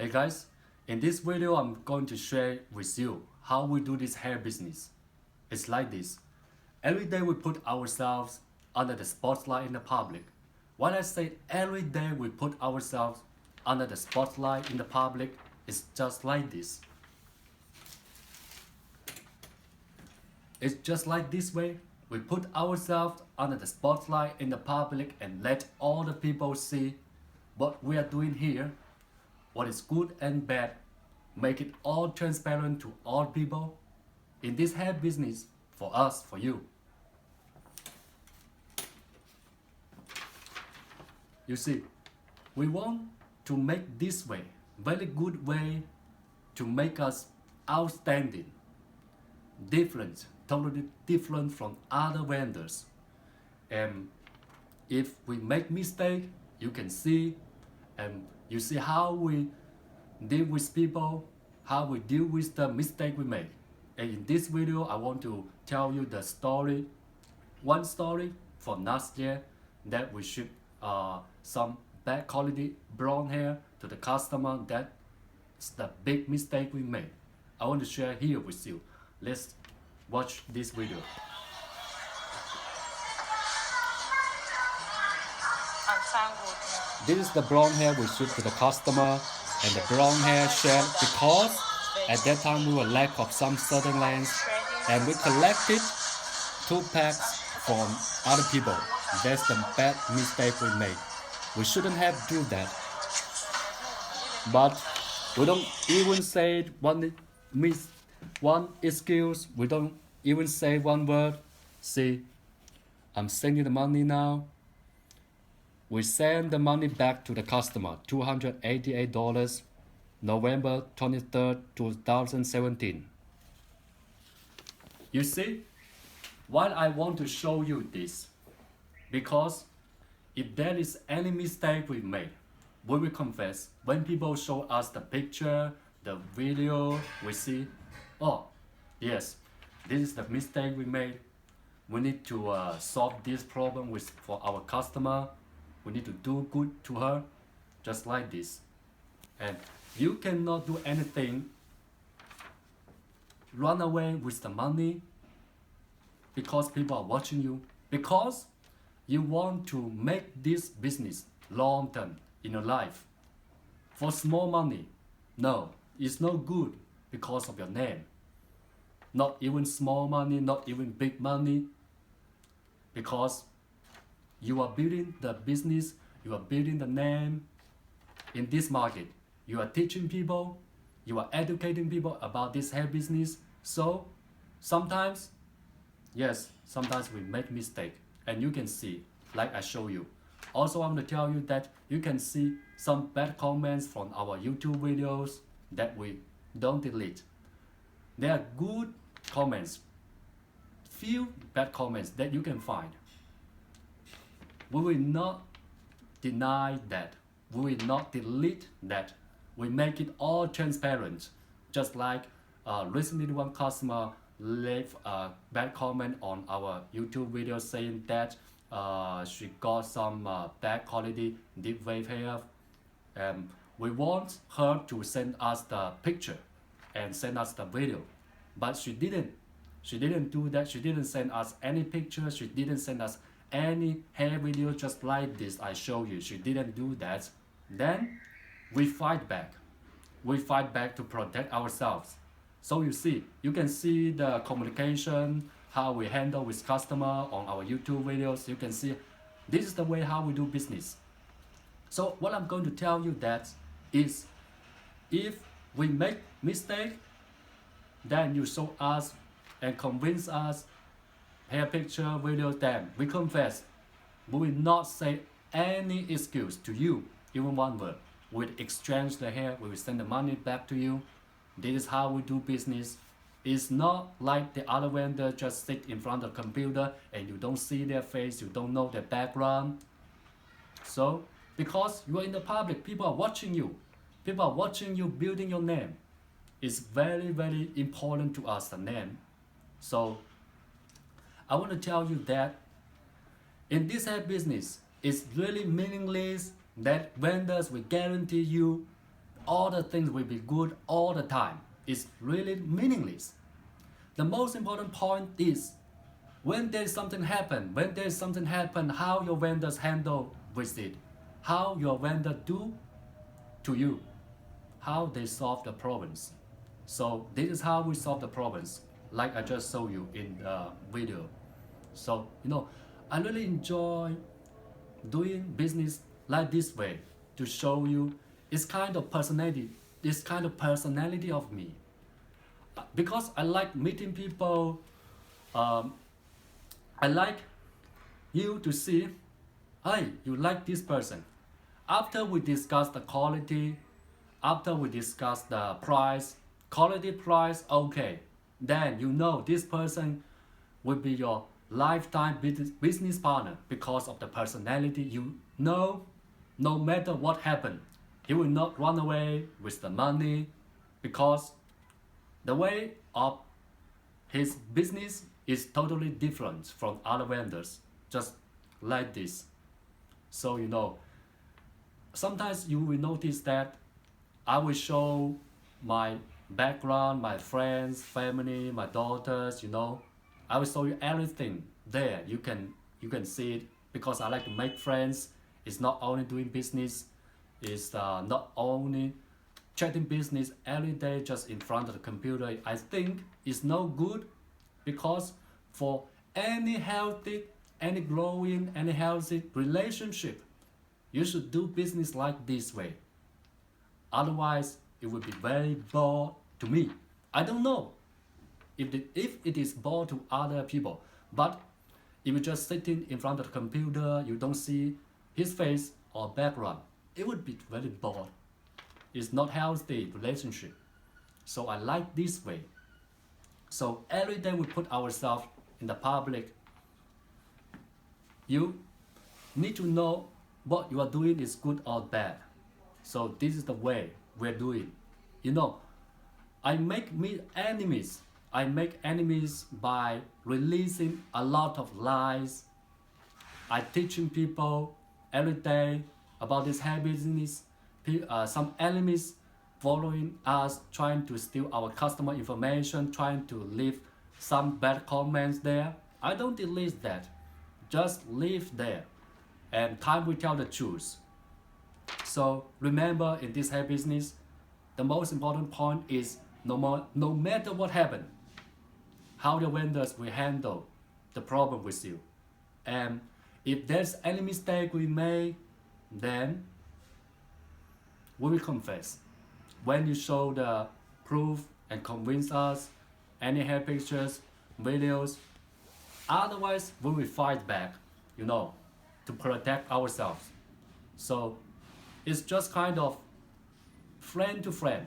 Hey guys, in this video I'm going to share with you how we do this hair business. It's like this. Every day we put ourselves under the spotlight in the public. When I say every day we put ourselves under the spotlight in the public, it's just like this. It's just like this way. We put ourselves under the spotlight in the public and let all the people see what we are doing here, what is good and bad, make it all transparent to all people in this hair business, for us, for you. You see, we want to make this way, very good way to make us outstanding, different, totally different from other vendors. And if we make mistake, you can see, and you see how we deal with people, how we deal with the mistake we make. And in this video, I want to tell you the story, one story from last year that we shipped some bad quality blonde hair to the customer. That's the big mistake we made. I want to share here with you. Let's watch this video. This is the blonde hair we shipped to the customer, and the blonde hair shed because at that time we were lack of some certain lengths, and we collected 2 packs from other people. That's the bad mistake we made. We shouldn't have do that. But we don't even say one excuse. We don't even say one word. See, I'm sending the money now. We send the money back to the customer, $288, November 23rd, 2017. You see, why I want to show you this? Because if there is any mistake we made, we will confess. When people show us the picture, the video, we see, oh, yes, this is the mistake we made. We need to solve this problem for our customer. We need to do good to her, just like this. And you cannot do anything, run away with the money because people are watching you, because you want to make this business long term in your life. For small money, no, it's not good because of your name. Not even small money, not even big money, because you are building the business, you are building the name in this market. You are teaching people, you are educating people about this hair business. So sometimes, yes, sometimes we make mistake, and you can see, like I show you. Also, I want to tell you that you can see some bad comments from our YouTube videos that we don't delete. There are good comments, few bad comments that you can find. We will not deny that. We will not delete that. We make it all transparent. Just like recently one customer left a bad comment on our YouTube video saying that she got some bad quality deep wave hair. We want her to send us the picture and send us the video, but she didn't. She didn't do that. She didn't send us any picture. She didn't send us any hair video just like this I show you. She didn't do that. Then we fight back. We fight back to protect ourselves. So you see, you can see the communication, how we handle with customer on our YouTube videos. You can see this is the way how we do business. So what I'm going to tell you that is, if we make mistake, then you show us and convince us, hair picture, video, then we confess. We will not say any excuse to you, even one word. We will exchange the hair, we will send the money back to you. This is how we do business. It's not like the other vendor just sit in front of the computer and you don't see their face, you don't know their background. So, because you are in the public, people are watching you. People are watching you building your name. It's very, very important to us, the name. So, I want to tell you that in this hair business, it's really meaningless that vendors will guarantee you all the things will be good all the time. It's really meaningless. The most important point is when there's something happen, how your vendors handle with it, how your vendor do to you, how they solve the problems. So this is how we solve the problems, like I just showed you in the video. So I really enjoy doing business like this way to show you it's kind of personality of me. Because I like meeting people. I like you to see, hey, you like this person. After we discuss the quality, after we discuss the price, quality price, okay, then this person will be your lifetime business partner because of the personality. No matter what happened, he will not run away with the money because the way of his business is totally different from other vendors, just like this. So sometimes you will notice that I will show my background, my friends, family, my daughters, I will show you everything there. You can see it because I like to make friends. It's not only doing business, it's not only chatting business every day just in front of the computer. I think it's no good because for any healthy, any growing, any healthy relationship, you should do business like this way. Otherwise, it will be very bored to me. I don't know if it is bored to other people, but if you're just sitting in front of the computer, you don't see his face or background, it would be very bored. It's not healthy relationship. So I like this way. So every day we put ourselves in the public. You need to know what you are doing is good or bad. So this is the way we're doing. I make enemies. I make enemies by releasing a lot of lies. I teaching people every day about this hair business. Some enemies following us, trying to steal our customer information, trying to leave some bad comments there. I don't delete that. Just leave there. And time will tell the truth. So remember, in this hair business, the most important point is no matter what happened, how the vendors will handle the problem with you. And if there's any mistake we made, then we will confess. When you show the proof and convince us, any hair pictures, videos, otherwise we will fight back, to protect ourselves. So it's just kind of friend to friend,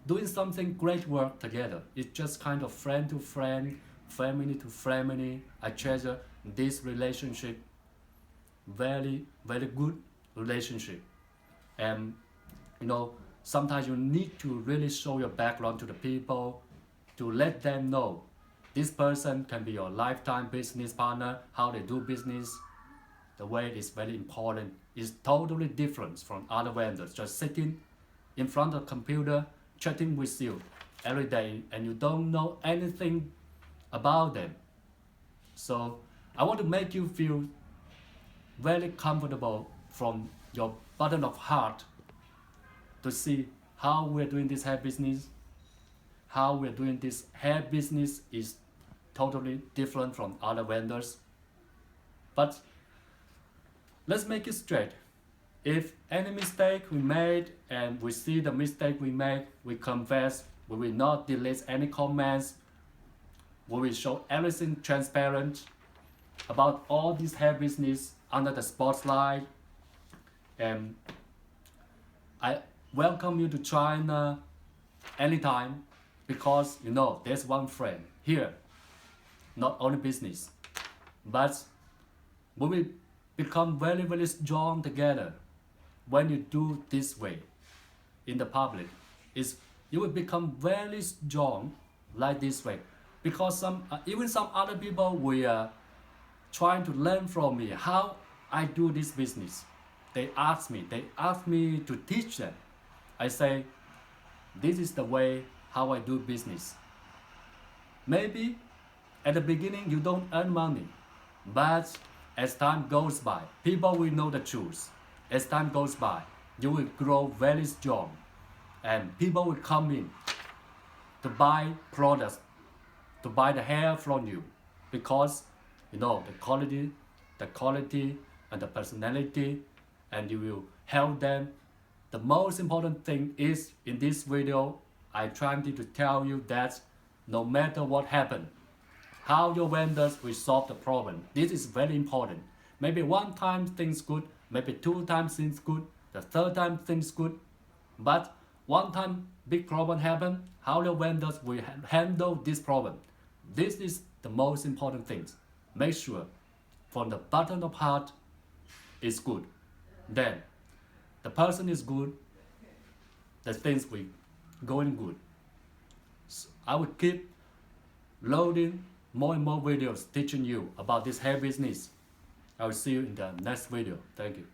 doing something great work together. It's just kind of friend to friend, family to family. I treasure this relationship, very, very good relationship. And sometimes you need to really show your background to the people to let them know this person can be your lifetime business partner, how they do business. The way is very important. It's totally different from other vendors just sitting in front of the computer chatting with you every day and you don't know anything about them. So I want to make you feel very comfortable from your bottom of heart to see how we're doing this hair business. How we're doing this hair business is totally different from other vendors. But let's make it straight. If any mistake we made and we see the mistake we made, we confess, we will not delete any comments, we will show everything transparent about all this hair business under the spotlight. And I welcome you to China anytime because there's one friend here, not only business, but we will become very, very strong together when you do this way in the public. You will become very strong like this way because even some other people will trying to learn from me how I do this business. They ask me to teach them. I say, this is the way how I do business. Maybe at the beginning you don't earn money, but as time goes by, people will know the truth. As time goes by, you will grow very strong, and people will come in to buy products, to buy the hair from you, because you know the quality and the personality, and you will help them. The most important thing is in this video, I trying to tell you that no matter what happens, how your vendors will solve the problem. This is very important. Maybe one time things good, maybe two times things good, the third time things good, but one time big problem happen, how your vendors will handle this problem. This is the most important thing. Make sure from the bottom of heart is good. Then the person is good, the things will going good. So I will keep loading more and more videos teaching you about this hair business. I will see you in the next video. Thank you.